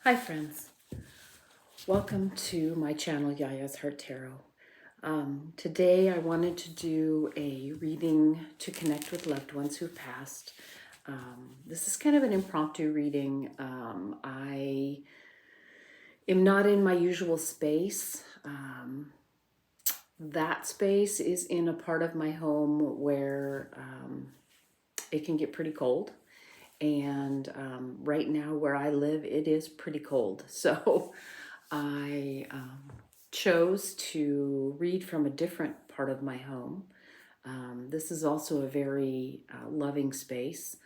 Hi friends, welcome to my channel YiaYia's Heart Tarot. Today I wanted to do a reading to connect with loved ones who've passed. This is kind of an impromptu reading. I am not in my usual space. That space is in a part of my home where it can get pretty cold. And right now where I live, it is pretty cold. So I chose to read from a different part of my home. This is also a very loving space.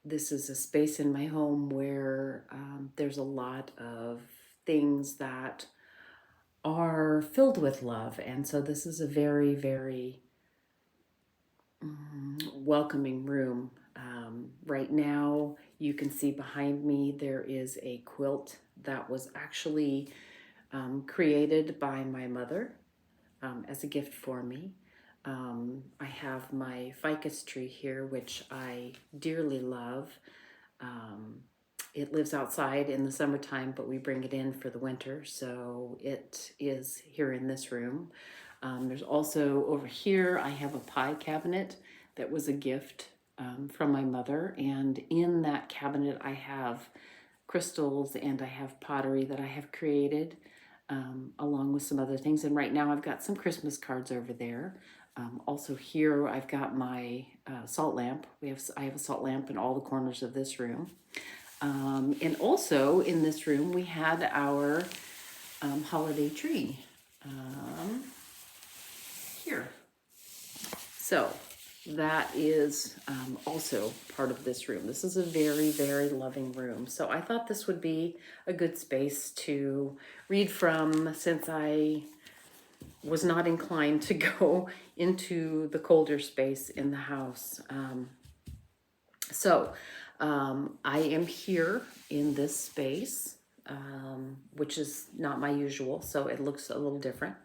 This is a space in my home where there's a lot of things that are filled with love. And so this is a very, very welcoming room. Right now, you can see behind me there is a quilt that was actually created by my mother as a gift for me. I have my ficus tree here, which I dearly love. It lives outside in the summertime, but we bring it in for the winter, so it is here in this room. There's also over here, I have a pie cabinet that was a gift from my mother, and in that cabinet I have crystals and I have pottery that I have created along with some other things. And right now I've got some Christmas cards over there. Also here I've got my salt lamp. I have a salt lamp in all the corners of this room. And also in this room we had our holiday tree here. So that is also part of this room. This is a very, very loving room. So I thought this would be a good space to read from, since I was not inclined to go into the colder space in the house. I am here in this space, which is not my usual, so it looks a little different.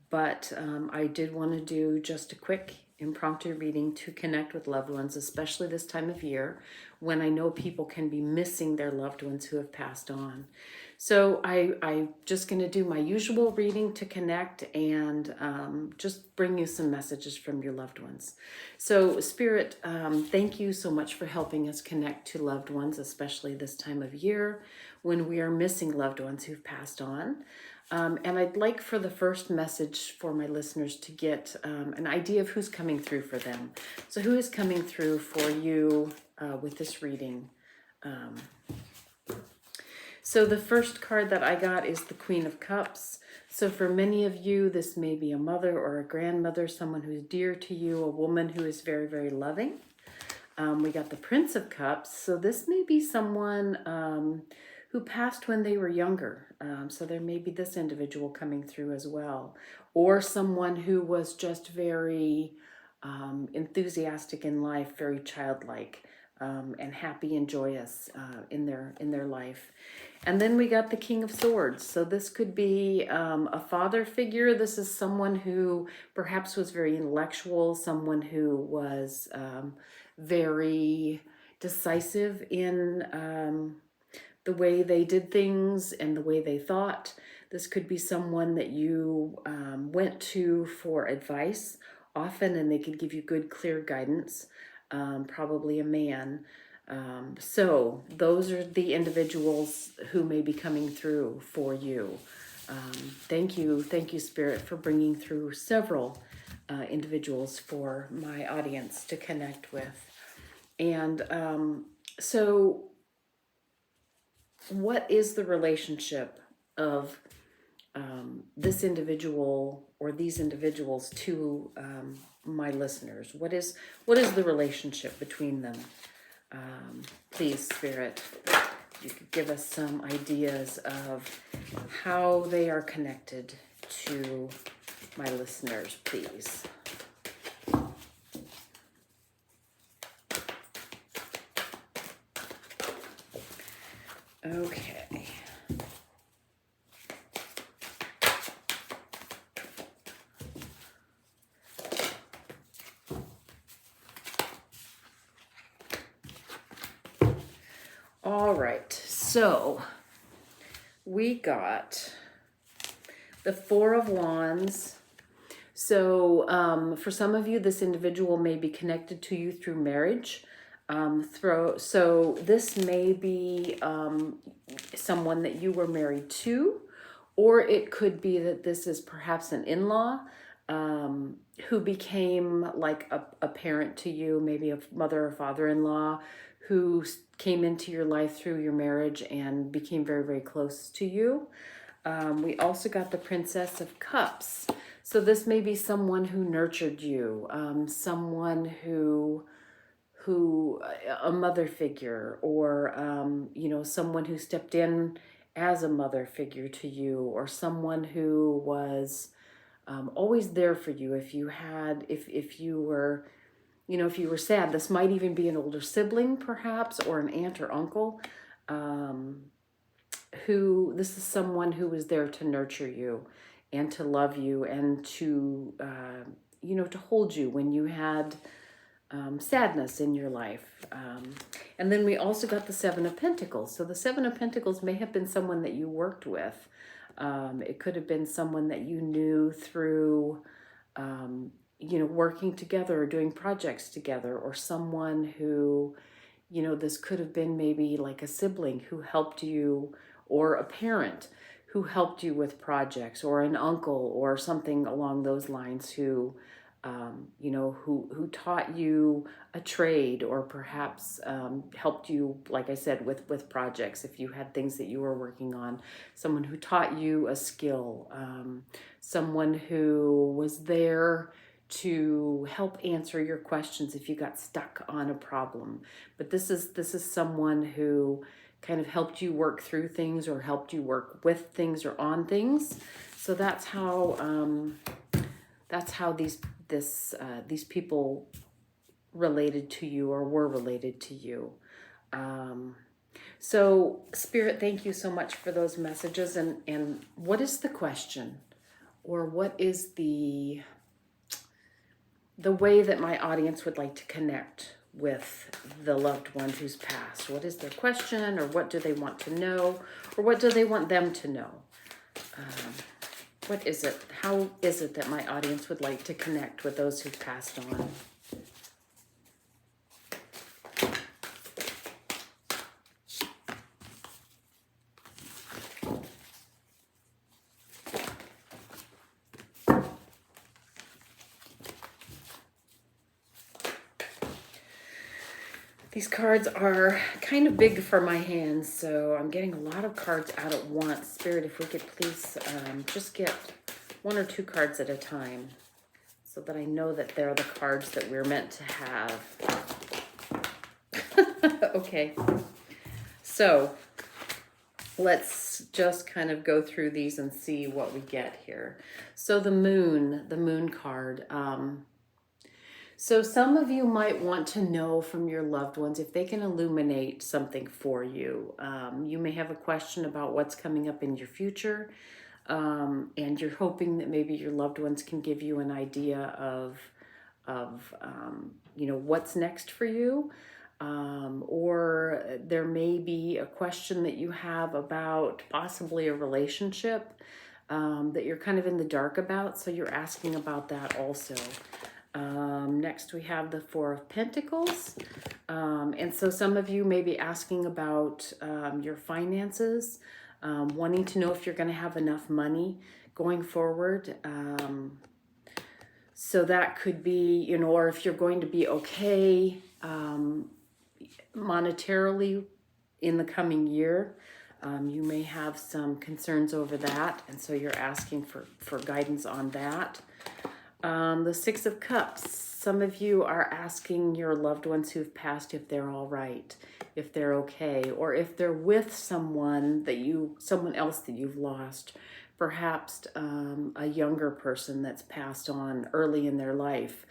But I did want to do just a quick impromptu reading to connect with loved ones, especially this time of year when I know people can be missing their loved ones who have passed on. So I'm just going to do my usual reading to connect and just bring you some messages from your loved ones. So Spirit, thank you so much for helping us connect to loved ones, especially this time of year when we are missing loved ones who've passed on. And I'd like for the first message for my listeners to get an idea of who's coming through for them. So who is coming through for you with this reading? So the first card that I got is the Queen of Cups. So for many of you, this may be a mother or a grandmother, someone who's dear to you, a woman who is very, very loving. We got the Prince of Cups. So this may be someone who passed when they were younger. So there may be this individual coming through as well. Or someone who was just very enthusiastic in life, very childlike, and happy and joyous in their life. And then we got the King of Swords. So this could be a father figure. This is someone who perhaps was very intellectual, someone who was very decisive in the way they did things and the way they thought. This could be someone that you went to for advice often, and they could give you good, clear guidance, probably a man. So those are the individuals who may be coming through for you. Thank you, Spirit, for bringing through several individuals for my audience to connect with. And so what is the relationship of this individual or these individuals to my listeners? What is the relationship between them? Please, Spirit, you could give us some ideas of how they are connected to my listeners, please. Okay. All right, So we got the Four of Wands. So for some of you, this individual may be connected to you through marriage. So this may be someone that you were married to, or it could be that this is perhaps an in-law who became like a parent to you, maybe a mother or father-in-law who came into your life through your marriage and became very, very close to you. We also got the Princess of Cups. So this may be someone who nurtured you, someone who a mother figure, or you know, someone who stepped in as a mother figure to you, or someone who was always there for you. If you had, if you were, you know, if you were sad, this might even be an older sibling perhaps, or an aunt or uncle. This is someone who was there to nurture you and to love you and to, you know, to hold you when you had sadness in your life. And then we also got the Seven of Pentacles. So the Seven of Pentacles may have been someone that you worked with. It could have been someone that you knew through, you know, working together or doing projects together, or someone who, you know, this could have been maybe like a sibling who helped you, or a parent who helped you with projects, or an uncle or something along those lines who, you know, who taught you a trade, or perhaps helped you, like I said, with projects. If you had things that you were working on, someone who taught you a skill, someone who was there to help answer your questions if you got stuck on a problem. But this is someone who kind of helped you work through things, or helped you work with things or on things. So that's how these people related to you, or were related to you. So Spirit, thank you so much for those messages. And what is the question, or what is the way that my audience would like to connect with the loved one who's passed? What is their question, or what do they want to know, or what do they want them to know? What is it? How is it that my audience would like to connect with those who've passed on? These cards are kind of big for my hands, so I'm getting a lot of cards out at once. Spirit, if we could please just get one or two cards at a time, so that I know that they're the cards that we're meant to have. Okay, so let's just kind of go through these and see what we get here. So the moon card. So some of you might want to know from your loved ones if they can illuminate something for you. You may have a question about what's coming up in your future, and you're hoping that maybe your loved ones can give you an idea of you know, what's next for you. Or there may be a question that you have about possibly a relationship that you're kind of in the dark about, so you're asking about that also. Next we have the Four of Pentacles. And so some of you may be asking about your finances, wanting to know if you're going to have enough money going forward. So that could be, you know, or if you're going to be okay monetarily in the coming year. You may have some concerns over that, and so you're asking for guidance on that. The Six of Cups. Some of you are asking your loved ones who've passed if they're all right, if they're okay, or if they're with someone else that you've lost, perhaps a younger person that's passed on early in their life,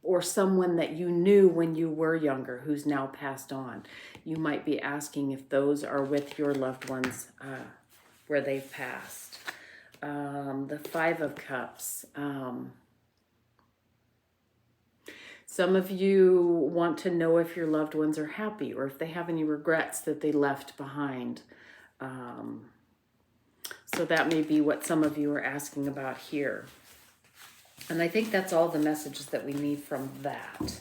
or someone that you knew when you were younger who's now passed on. You might be asking if those are with your loved ones where they've passed. The Five of Cups. Some of you want to know if your loved ones are happy or if they have any regrets that they left behind. So that may be what some of you are asking about here. And I think that's all the messages that we need from that.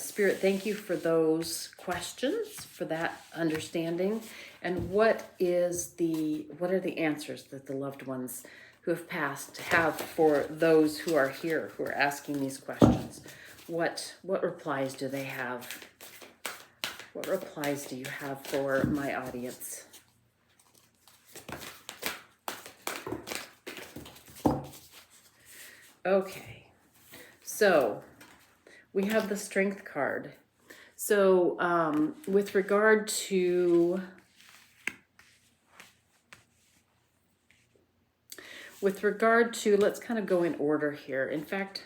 Spirit, thank you for those questions, for that understanding. And what are the answers that the loved ones who have passed have for those who are here, who are asking these questions? What replies do they have? What replies do you have for my audience? Okay, so we have the Strength card. So with regard to let's kind of go in order here. In fact,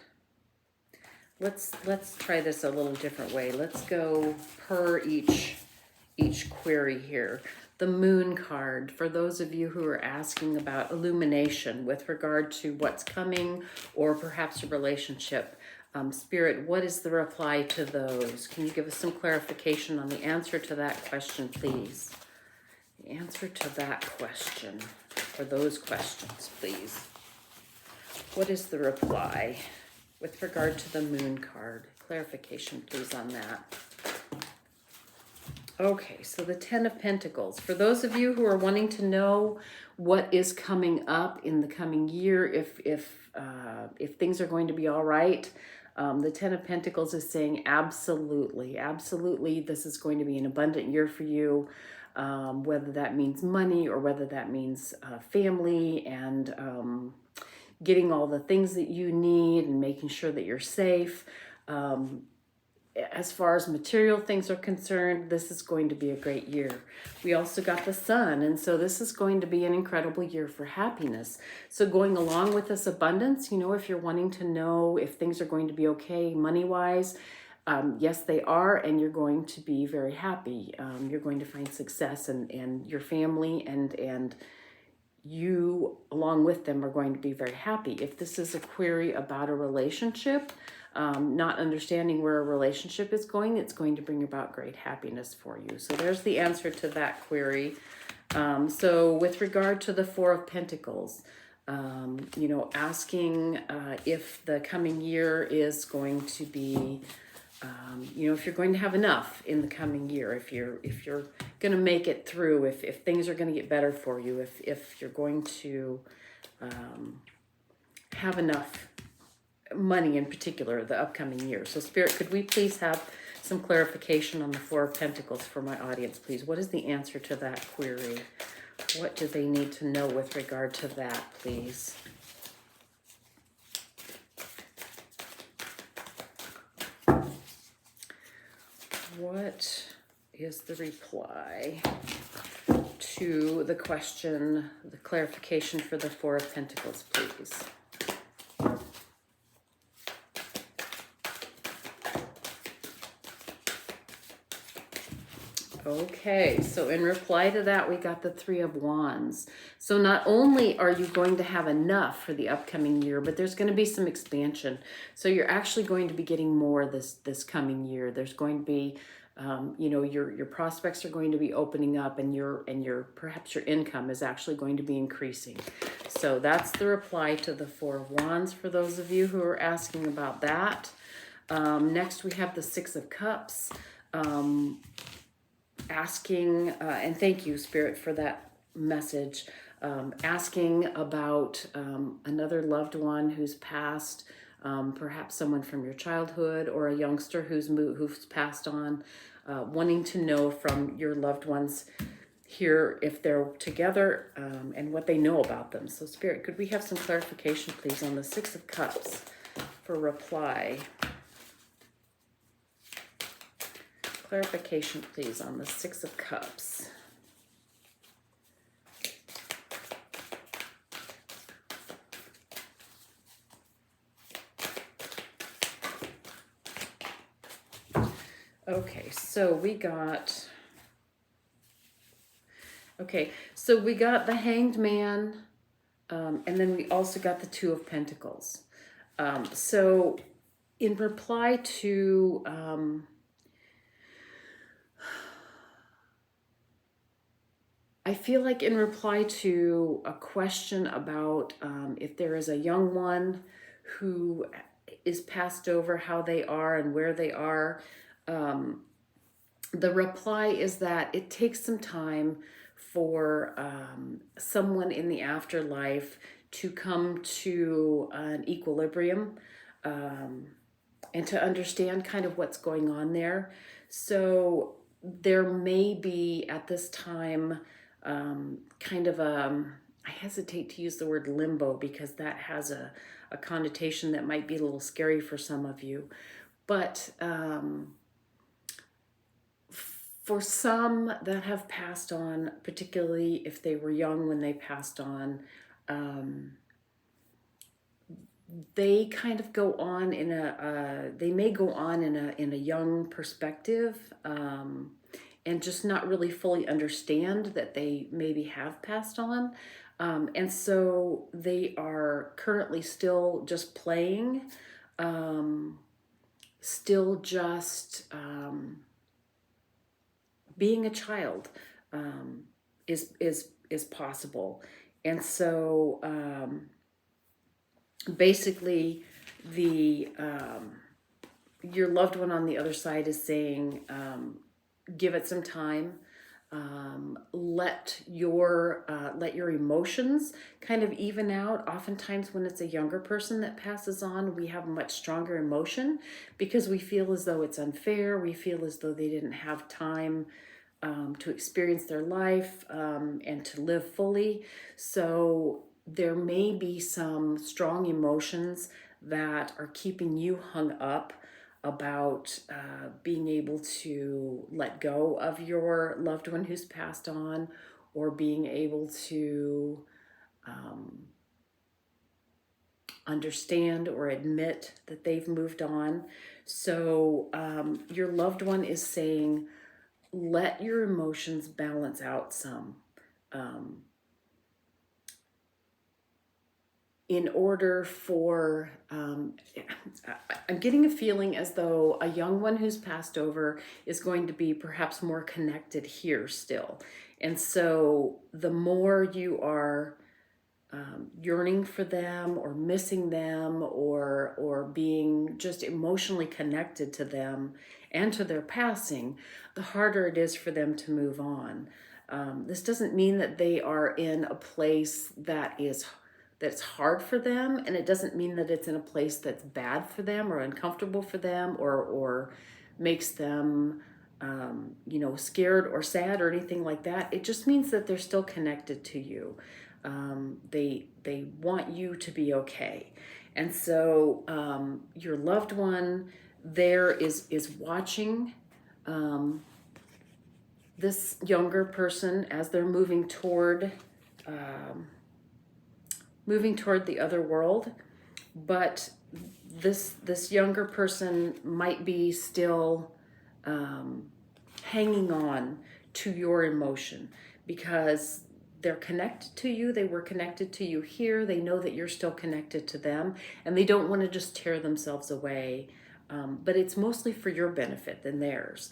let's try this a little different way. Let's go per each query here. The Moon card, for those of you who are asking about illumination with regard to what's coming or perhaps a relationship. Spirit, what is the reply to those? Can you give us some clarification on the answer to that question, please? The answer to that question, or those questions, please. What is the reply with regard to the Moon card? Clarification, please, on that. Okay, so the Ten of Pentacles. For those of you who are wanting to know what is coming up in the coming year, if things are going to be all right, the Ten of Pentacles is saying absolutely, absolutely, this is going to be an abundant year for you, whether that means money or whether that means family and getting all the things that you need and making sure that you're safe. As far as material things are concerned, this is going to be a great year. We also got the Sun, and so this is going to be an incredible year for happiness. So going along with this abundance, you know, if you're wanting to know if things are going to be okay money-wise, yes, they are, and you're going to be very happy. You're going to find success, and your family and you, along with them, are going to be very happy. If this is a query about a relationship, not understanding where a relationship is going, it's going to bring about great happiness for you. So there's the answer to that query. So with regard to the Four of Pentacles, you know, asking if the coming year is going to be, you know, if you're going to have enough in the coming year, if you're going to make it through, if things are going to get better for you, if you're going to have enough money in particular the upcoming year. So Spirit, could we please have some clarification on the Four of Pentacles for my audience, please? What is the answer to that query? What do they need to know with regard to that, please? What is the reply to the question, the clarification for the Four of Pentacles, please? Okay, so in reply to that, we got the Three of Wands. So not only are you going to have enough for the upcoming year, but there's going to be some expansion. So you're actually going to be getting more this coming year. There's going to be, you know, your prospects are going to be opening up, and perhaps your income is actually going to be increasing. So that's the reply to the Four of Wands for those of you who are asking about that. Next, we have the Six of Cups. Asking, and thank you, Spirit, for that message, asking about another loved one who's passed, perhaps someone from your childhood or a youngster who's passed on, wanting to know from your loved ones here if they're together and what they know about them. So Spirit, could we have some clarification, please, on the Six of Cups for reply? Clarification, please, on the Six of Cups. Okay, so we got the Hanged Man, and then we also got the Two of Pentacles. So in reply to I feel like in reply to a question about if there is a young one who is passed over, how they are and where they are, the reply is that it takes some time for someone in the afterlife to come to an equilibrium and to understand kind of what's going on there. So there may be at this time kind of I hesitate to use the word limbo because that has a connotation that might be a little scary for some of you. But for some that have passed on, particularly if they were young when they passed on, they kind of go on in they may go on in a young perspective, and just not really fully understand that they maybe have passed on. And so they are currently still just playing, still just being a child is possible. And so basically the your loved one on the other side is saying, give it some time. Let your emotions kind of even out. Oftentimes when it's a younger person that passes on, we have a much stronger emotion because we feel as though it's unfair. We feel as though they didn't have time to experience their life and to live fully. So there may be some strong emotions that are keeping you hung up about being able to let go of your loved one who's passed on, or being able to understand or admit that they've moved on. So your loved one is saying, let your emotions balance out some. In order for, I'm getting a feeling as though a young one who's passed over is going to be perhaps more connected here still. And so the more you are yearning for them or missing them or being just emotionally connected to them and to their passing, the harder it is for them to move on. This doesn't mean that they are in a place that's hard for them, and it doesn't mean that it's in a place that's bad for them or uncomfortable for them or makes them scared or sad or anything like that. It just means that they're still connected to you. They want you to be okay. And so your loved one there is watching this younger person as they're moving toward the other world. But this younger person might be still hanging on to your emotion because they're connected to you. They were connected to you here. They know that you're still connected to them, and they don't want to just tear themselves away. But it's mostly for your benefit than theirs.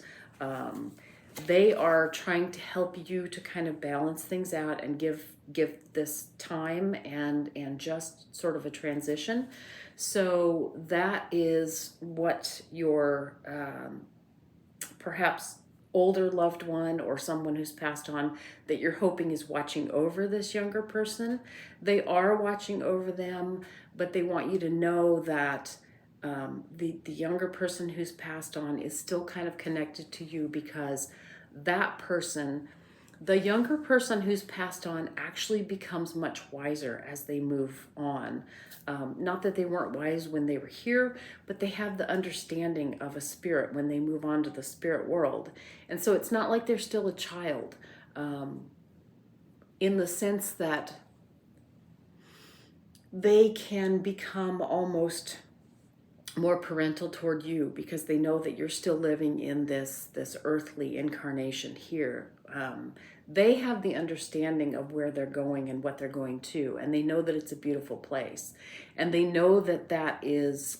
They are trying to help you to kind of balance things out and give this time and just sort of a transition. So that is what your perhaps older loved one or someone who's passed on that you're hoping is watching over this younger person. They are watching over them, but they want you to know that the younger person who's passed on is still kind of connected to you because that person, the younger person who's passed on, actually becomes much wiser as they move on. Not that they weren't wise when they were here, but they have the understanding of a spirit when they move on to the spirit world. And so it's not like they're still a child, in the sense that they can become almost more parental toward you because they know that you're still living in this earthly incarnation here they have the understanding of where they're going and what they're going to, and they know that it's a beautiful place, and they know that that is,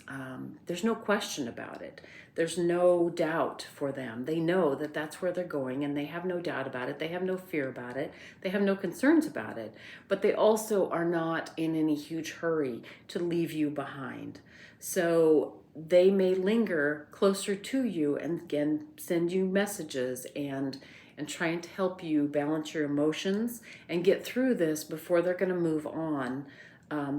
there's no question about it. There's no doubt for them. They know that that's where they're going, and they have no doubt about it. They have no fear about it. They have no concerns about it. But they also are not in any huge hurry to leave you behind. So they may linger closer to you and again send you messages and trying to help you balance your emotions and get through this before they're going to move on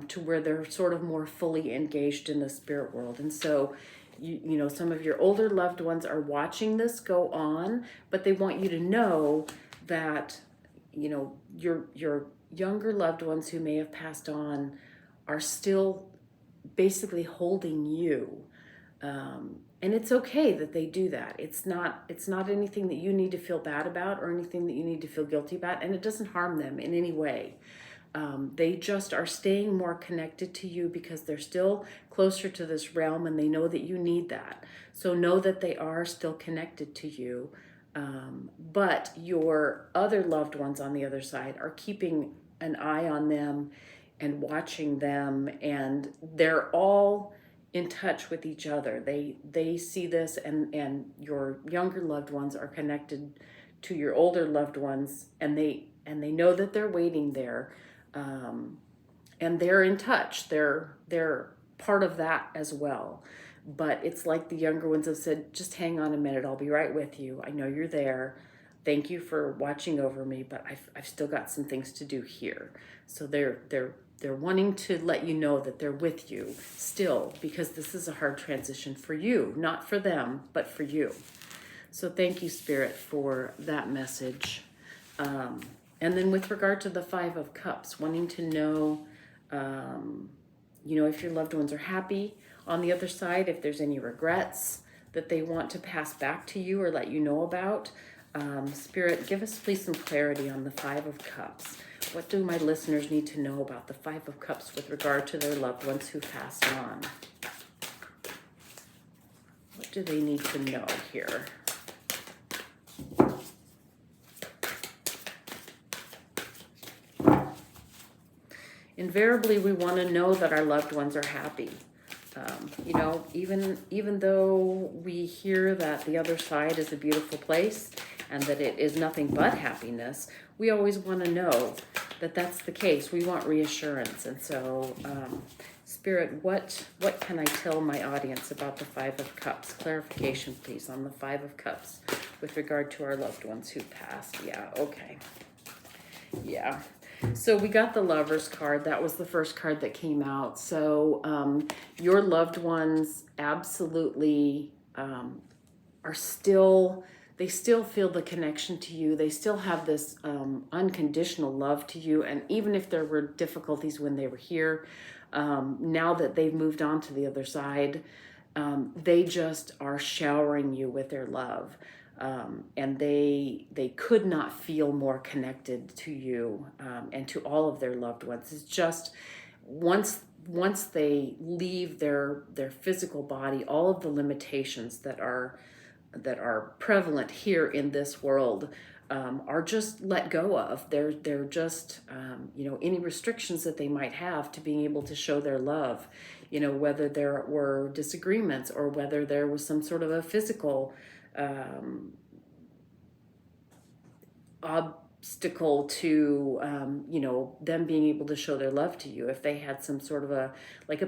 to where they're sort of more fully engaged in the spirit world. And so you know, some of your older loved ones are watching this go on, but they want you to know that, you know, your younger loved ones who may have passed on are still basically holding you. And it's okay that they do that. It's not anything that you need to feel bad about or anything that you need to feel guilty about, and it doesn't harm them in any way. They just are staying more connected to you because they're still closer to this realm, and they know that you need that. So know that they are still connected to you. But your other loved ones on the other side are keeping an eye on them and watching them, and they're all in touch with each other. They see this, and your younger loved ones are connected to your older loved ones, and they know that they're waiting there, and they're in touch. They're part of that as well. But it's like the younger ones have said, just hang on a minute, I'll be right with you. I know you're there. Thank you for watching over me, but I've still got some things to do here. So they're wanting to let you know that they're with you still, because this is a hard transition for you, not for them, but for you. So thank you, Spirit, for that message. And then with regard to the Five of Cups, wanting to know, you know, if your loved ones are happy on the other side, if there's any regrets that they want to pass back to you or let you know about. Spirit, give us please some clarity on the Five of Cups. What do my listeners need to know about the Five of Cups with regard to their loved ones who passed on? What do they need to know here? Invariably, we want to know that our loved ones are happy. You know, even though we hear that the other side is a beautiful place and that it is nothing but happiness, we always want to know that that's the case. We want reassurance. And so, Spirit, what can I tell my audience about the Five of Cups? Clarification, please, on the Five of Cups with regard to our loved ones who passed. Yeah, okay. Yeah. So we got the Lovers card. That was the first card that came out. So your loved ones absolutely are still, they still feel the connection to you. They still have this unconditional love to you. And even if there were difficulties when they were here, now that they've moved on to the other side, they just are showering you with their love. And they could not feel more connected to you and to all of their loved ones. It's just once they leave their physical body, all of the limitations that are prevalent here in this world are just let go of. They're just you know, any restrictions that they might have to being able to show their love. You know, whether there were disagreements or whether there was some sort of a physical obstacle to you know, them being able to show their love to you. If they had some sort of a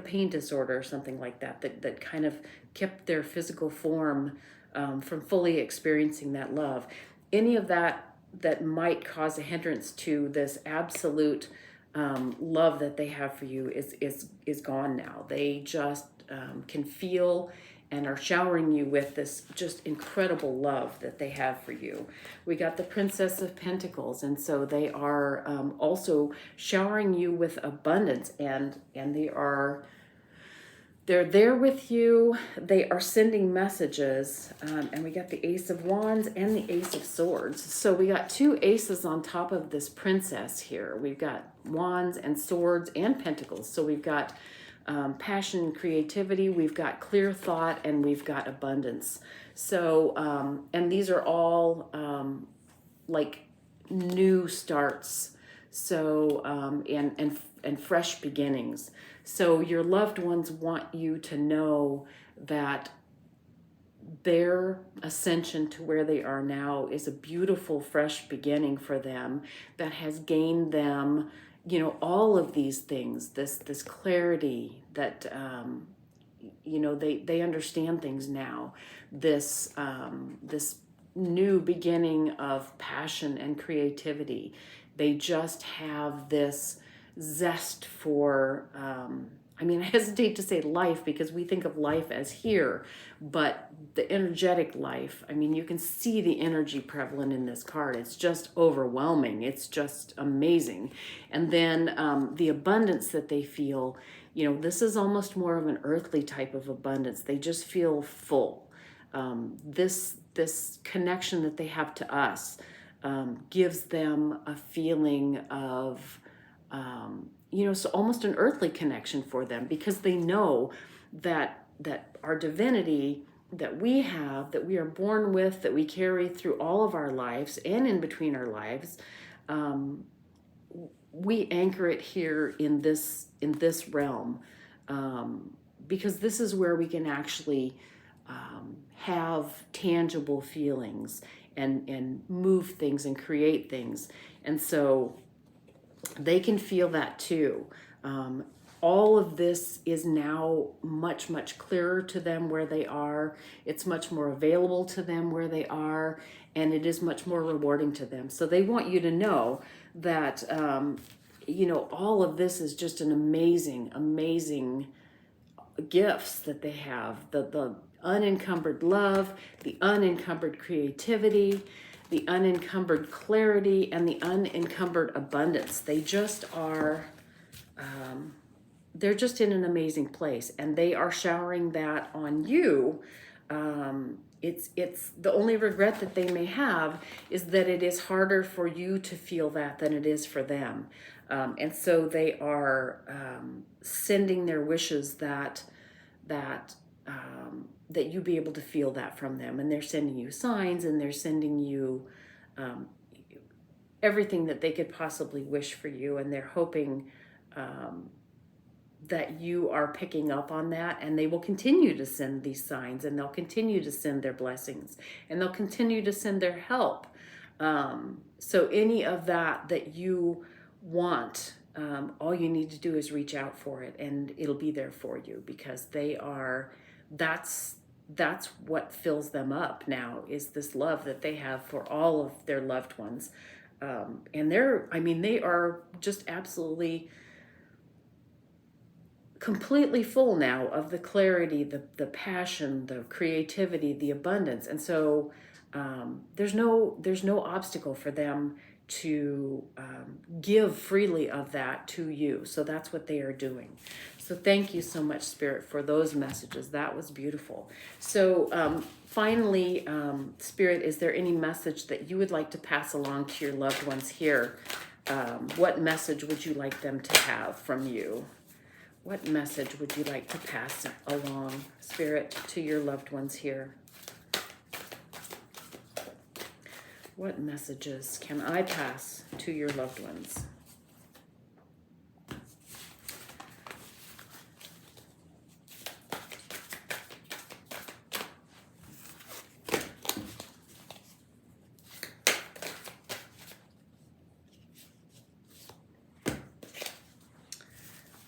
pain disorder or something like that kind of kept their physical form from fully experiencing that love, any of that might cause a hindrance to this absolute love that they have for you is gone now. They just can feel and are showering you with this just incredible love that they have for you. We got the Princess of Pentacles, and so they are also showering you with abundance, and they're there with you. They are sending messages, and we got the Ace of Wands and the Ace of Swords. So we got two aces on top of this princess here. We've got Wands and Swords and Pentacles. So we've got passion and creativity, we've got clear thought, and we've got abundance. So, and these are all like new starts. So, and fresh beginnings. So your loved ones want you to know that their ascension to where they are now is a beautiful, fresh beginning for them that has gained them, you know, all of these things, this clarity that, you know, they understand things now, this new beginning of passion and creativity. They just have this zest for, I mean, I hesitate to say life because we think of life as here, but the energetic life, I mean, you can see the energy prevalent in this card. It's just overwhelming. It's just amazing. And then the abundance that they feel, you know, this is almost more of an earthly type of abundance. They just feel full. This connection that they have to us gives them a feeling of, you know, so almost an earthly connection for them, because they know that our divinity that we have, that we are born with, that we carry through all of our lives and in between our lives, we anchor it here in this realm, because this is where we can actually have tangible feelings and move things and create things. And so they can feel that too. All of this is now much, much clearer to them where they are. It's much more available to them where they are, and it is much more rewarding to them. So they want you to know that, you know, all of this is just an amazing, amazing gifts that they have. The unencumbered love, the unencumbered creativity, the unencumbered clarity, and the unencumbered abundance. They just are, they're just in an amazing place, and they are showering that on you. It's the only regret that they may have is that it is harder for you to feel that than it is for them. And so they are sending their wishes that you be able to feel that from them. And they're sending you signs, and they're sending you everything that they could possibly wish for you. And they're hoping that you are picking up on that, and they will continue to send these signs, and they'll continue to send their blessings, and they'll continue to send their help. So any of that you want, all you need to do is reach out for it, and it'll be there for you, because they are, that's what fills them up now, is this love that they have for all of their loved ones. And they are just absolutely completely full now of the clarity, the passion, the creativity, the abundance. And so there's no obstacle for them to give freely of that to you. So that's what they are doing. So thank you so much, Spirit, for those messages. That was beautiful. So finally, Spirit, is there any message that you would like to pass along to your loved ones here? What message would you like them to have from you? What message would you like to pass along, Spirit, to your loved ones here? What messages can I pass to your loved ones?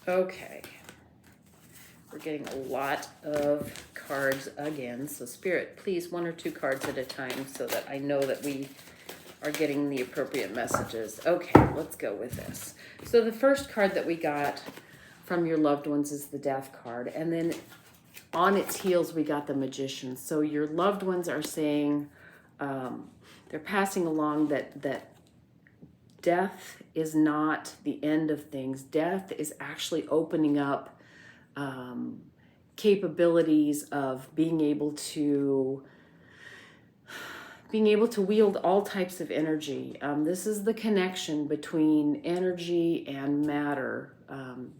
Okay. We're getting a lot of cards again. So Spirit, please, 1 or 2 cards at a time so that I know that we are getting the appropriate messages. Okay, let's go with this. So the first card that we got from your loved ones is the Death card. And then on its heels, we got the Magician. So your loved ones are saying, they're passing along that death is not the end of things. Death is actually opening up capabilities of being able to wield all types of energy. This is the connection between energy and matter,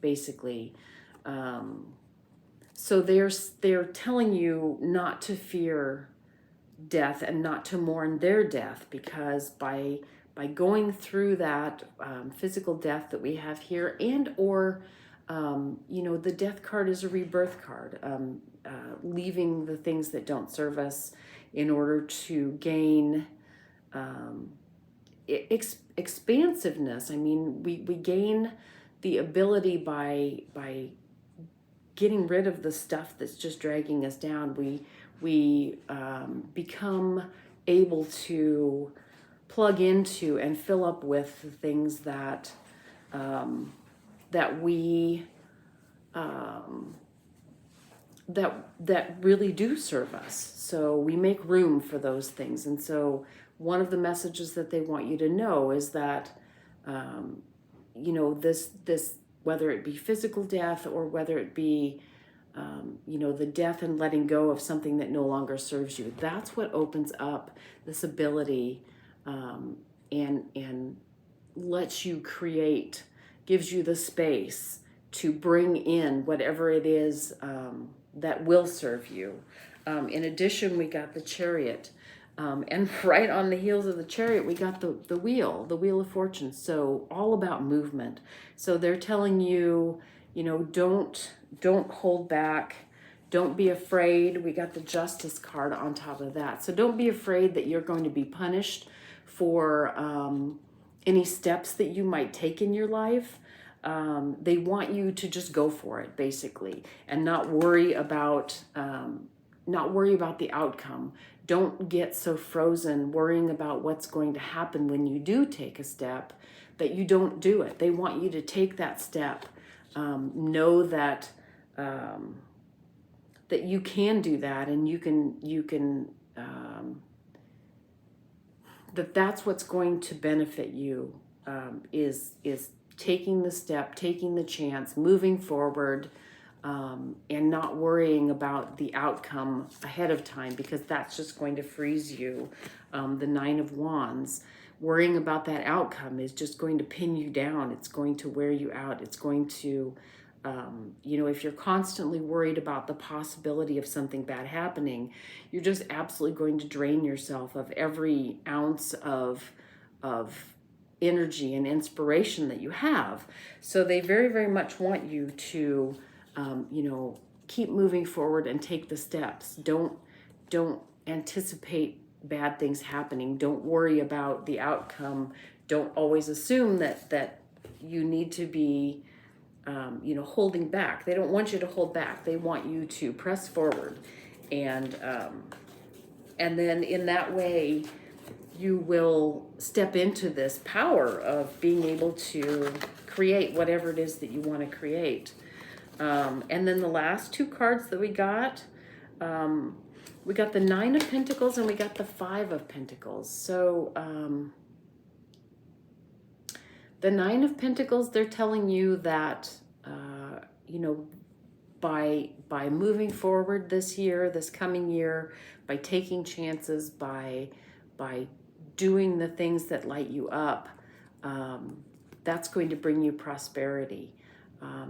basically. So they're telling you not to fear death and not to mourn their death, because by going through that physical death that we have here, and or the death card is a rebirth card, leaving the things that don't serve us in order to gain expansiveness. I mean, we gain the ability by getting rid of the stuff that's just dragging us down. We become able to plug into and fill up with the things that we that really do serve us. So we make room for those things. And so one of the messages that they want you to know is that this whether it be physical death or whether it be the death and letting go of something that no longer serves you, that's what opens up this ability and lets you create, gives you the space to bring in whatever it is that will serve you. In addition, we got the Chariot. And right on the heels of the Chariot, we got the Wheel of Fortune. So all about movement. So they're telling you, don't hold back. Don't be afraid. We got the Justice card on top of that. So don't be afraid that you're going to be punished for any steps that you might take in your life. They want you to just go for it, basically, and not worry about the outcome. Don't get so frozen worrying about what's going to happen when you do take a step that you don't do it. They want you to take that step. Know that that you can do that, and you can that's what's going to benefit you, is taking the step, taking the chance, moving forward, and not worrying about the outcome ahead of time, because that's just going to freeze you. The Nine of Wands, worrying about that outcome is just going to pin you down. It's going to wear you out. It's going to, if you're constantly worried about the possibility of something bad happening, you're just absolutely going to drain yourself of every ounce of energy and inspiration that you have. So they very, very much want you to keep moving forward and take the steps. Don't anticipate bad things happening. Don't worry about the outcome. Don't always assume that you need to be, holding back. They don't want you to hold back. They want you to press forward, and then in that way, you will step into this power of being able to create whatever it is that you want to create. And then the last two cards that we got the Nine of Pentacles and we got the Five of Pentacles. So the Nine of Pentacles, they're telling you that, by moving forward this year, this coming year, by taking chances, by doing the things that light you up, that's going to bring you prosperity.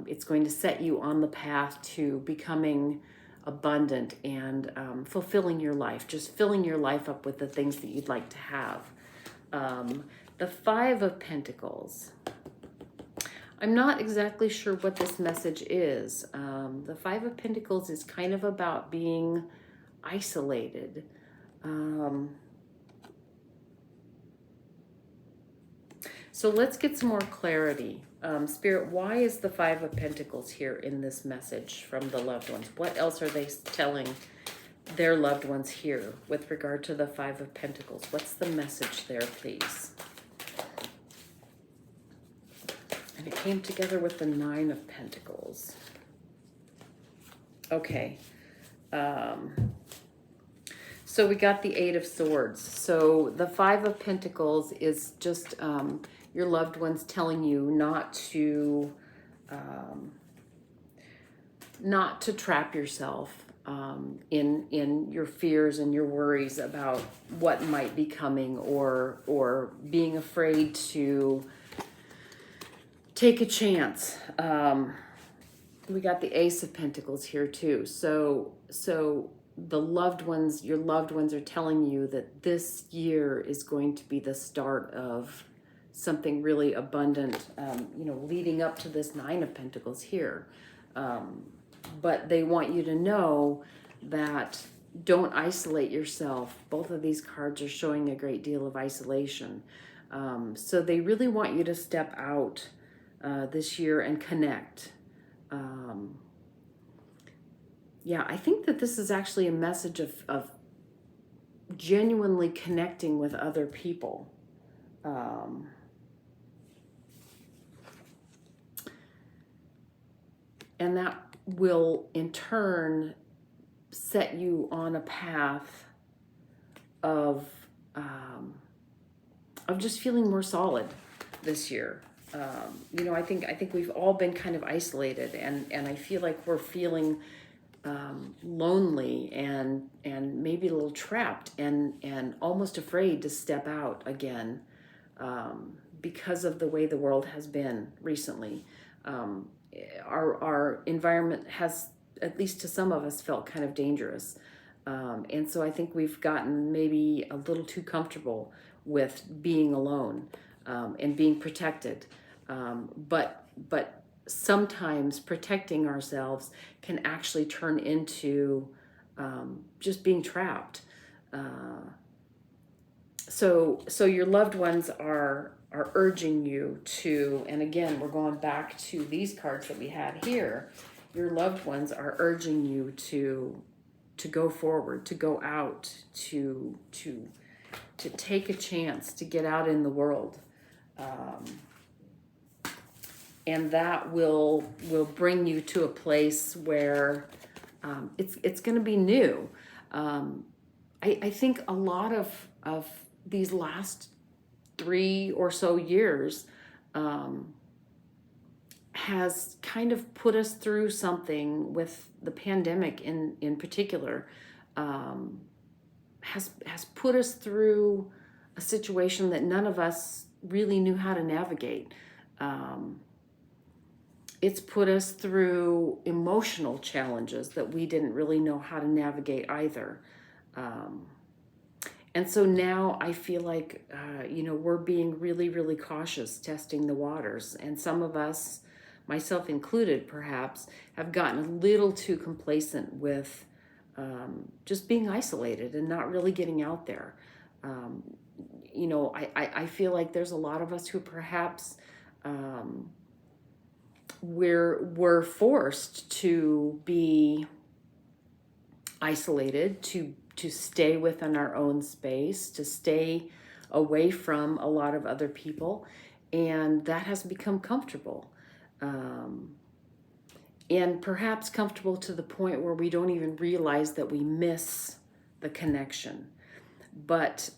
It's going to set you on the path to becoming abundant and fulfilling your life, just filling your life up with the things that you'd like to have. The Five of Pentacles. I'm not exactly sure what this message is. The Five of Pentacles is kind of about being isolated. So let's get some more clarity. Spirit, why is the Five of Pentacles here in this message from the loved ones? What else are they telling their loved ones here with regard to the Five of Pentacles? What's the message there, please? And it came together with the Nine of Pentacles. Okay. So we got the Eight of Swords. So the Five of Pentacles is just your loved ones telling you not to trap yourself in your fears and your worries about what might be coming, or being afraid to take a chance. We got the Ace of Pentacles here too. So the loved ones, your loved ones are telling you that this year is going to be the start of something really abundant, leading up to this Nine of Pentacles here. But they want you to know that don't isolate yourself. Both of these cards are showing a great deal of isolation. So they really want you to step out this year and connect. I think that this is actually a message of genuinely connecting with other people. And that will in turn set you on a path of just feeling more solid this year. I think we've all been kind of isolated, and I feel like we're feeling lonely and maybe a little trapped and almost afraid to step out again because of the way the world has been recently. Our environment has, at least to some of us, felt kind of dangerous. And so I think we've gotten maybe a little too comfortable with being alone and being protected. But sometimes protecting ourselves can actually turn into just being trapped. So your loved ones are urging you to, and again, we're going back to these cards that we had here. Your loved ones are urging you to go forward, to go out, to take a chance, to get out in the world. And that will bring you to a place where it's going to be new. I think a lot of these last 3 or so years has kind of put us through something with the pandemic in particular, has put us through a situation that none of us really knew how to navigate. It's put us through emotional challenges that we didn't really know how to navigate either. And so now I feel like, we're being really, really cautious, testing the waters. And some of us, myself included perhaps, have gotten a little too complacent with just being isolated and not really getting out there. I feel like there's a lot of us who perhaps we're forced to be isolated, to stay within our own space, to stay away from a lot of other people, and that has become comfortable. And perhaps comfortable to the point where we don't even realize that we miss the connection. But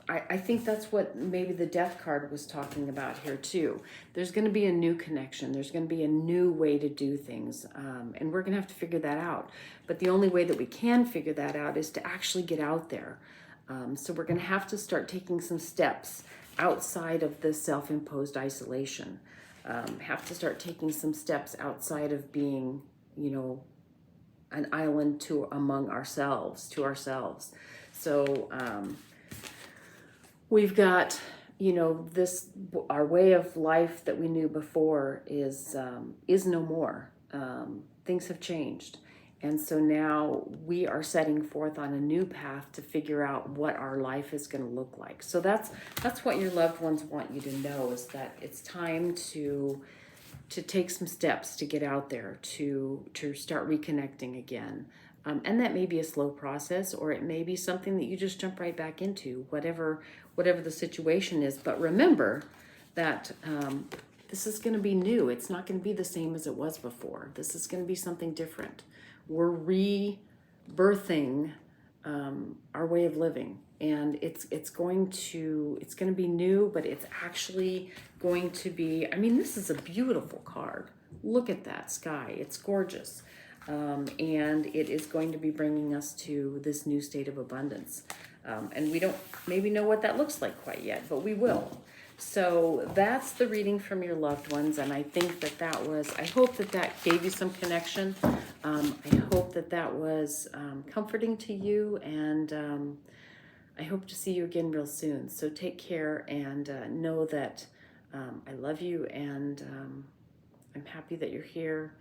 I think that's what maybe the Death card was talking about here too. There's going to be a new connection. There's going to be a new way to do things. And we're going to have to figure that out. But the only way that we can figure that out is to actually get out there. So we're going to have to start taking some steps outside of this self-imposed isolation. Have to start taking some steps outside of being, an island among ourselves, to ourselves. So we've got, this, our way of life that we knew before is no more. Things have changed. And so now we are setting forth on a new path to figure out what our life is going to look like. So that's what your loved ones want you to know, is that it's time to take some steps to get out there, to start reconnecting again. And that may be a slow process, or it may be something that you just jump right back into, whatever the situation is. But remember that this is going to be new. It's not going to be the same as it was before. This is going to be something different. We're rebirthing our way of living, and it's going to be new, but it's actually going to be, this is a beautiful card. Look at that sky. It's gorgeous. And it is going to be bringing us to this new state of abundance. And we don't maybe know what that looks like quite yet, but we will. So that's the reading from your loved ones, and I think I hope that gave you some connection. I hope that was comforting to you, and I hope to see you again real soon. So take care, and know that I love you, and I'm happy that you're here,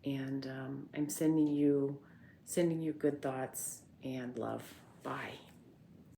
and I'm sending you good thoughts and love. Bye.